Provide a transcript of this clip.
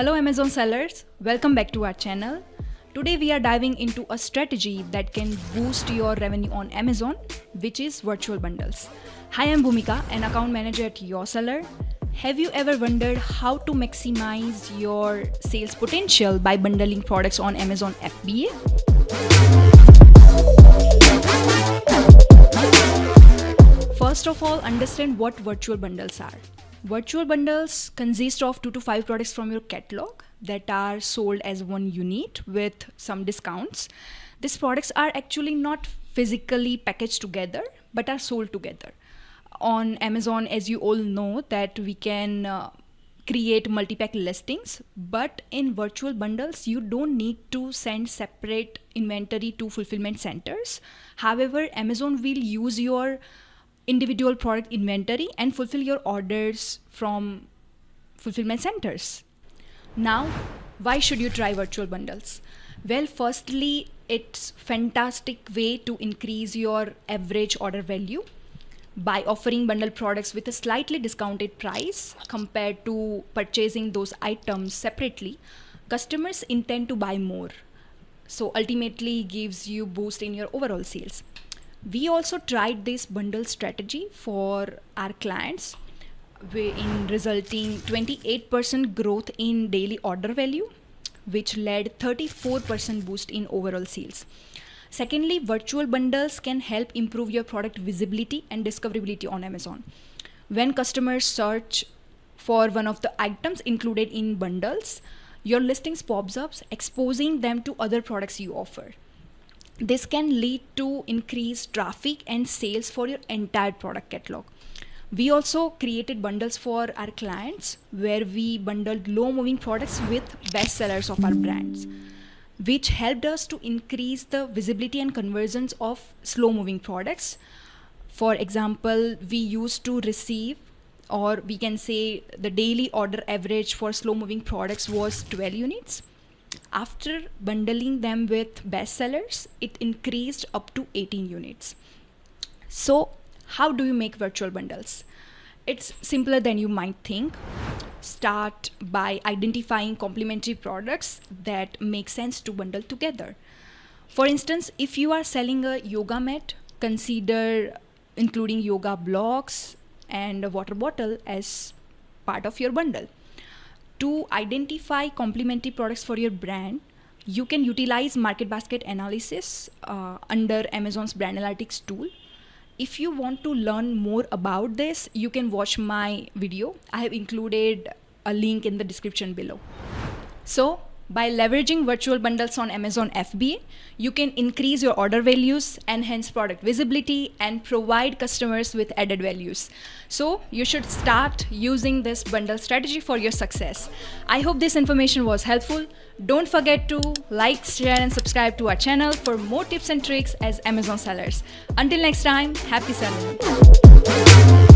Hello Amazon sellers, welcome back to our channel. Today we are diving into a strategy that can boost your revenue on Amazon, which is virtual bundles. Hi, I'm Bhumika, an account manager at Your Seller. Have you ever wondered how to maximize your sales potential by bundling products on Amazon FBA? First of all, understand what virtual bundles are. Virtual bundles consist of 2 to 5 products from your catalog that are sold as one unit with some discounts. These products are actually not physically packaged together but are sold together. On Amazon, as you all know, that we can create multi-pack listings, but in virtual bundles you don't need to send separate inventory to fulfillment centers. However, Amazon will use your individual product inventory and fulfill your orders from fulfillment centers. Now, why should you try virtual bundles? Well, firstly, it's fantastic way to increase your average order value by offering bundle products with a slightly discounted price compared to purchasing those items separately. Customers intend to buy more, so ultimately gives you boost in your overall sales. We also tried this bundle strategy for our clients in resulting 28% growth in daily order value, which led 34% boost in overall sales. Secondly, virtual bundles can help improve your product visibility and discoverability on Amazon. When customers search for one of the items included in bundles, your listings pops up exposing them to other products you offer. This can lead to increased traffic and sales for your entire product catalog. We also created bundles for our clients where we bundled low moving products with best sellers of our brands, which helped us to increase the visibility and conversions of slow moving products. For example, we used to receive, or we can say the daily order average for slow moving products was 12 units. After bundling them with best sellers, it increased up to 18 units. So, how do you make virtual bundles? It's simpler than you might think. Start by identifying complementary products that make sense to bundle together. For instance, if you are selling a yoga mat, consider including yoga blocks and a water bottle as part of your bundle. To identify complementary products for your brand, you can utilize market basket analysis under Amazon's brand analytics tool. If you want to learn more about this, you can watch my video. I have included a link in the description below. So, by leveraging virtual bundles on Amazon FBA, you can increase your order values, enhance product visibility, and provide customers with added values. So, you should start using this bundle strategy for your success. I hope this information was helpful. Don't forget to like, share, and subscribe to our channel for more tips and tricks as Amazon sellers. Until next time, happy selling.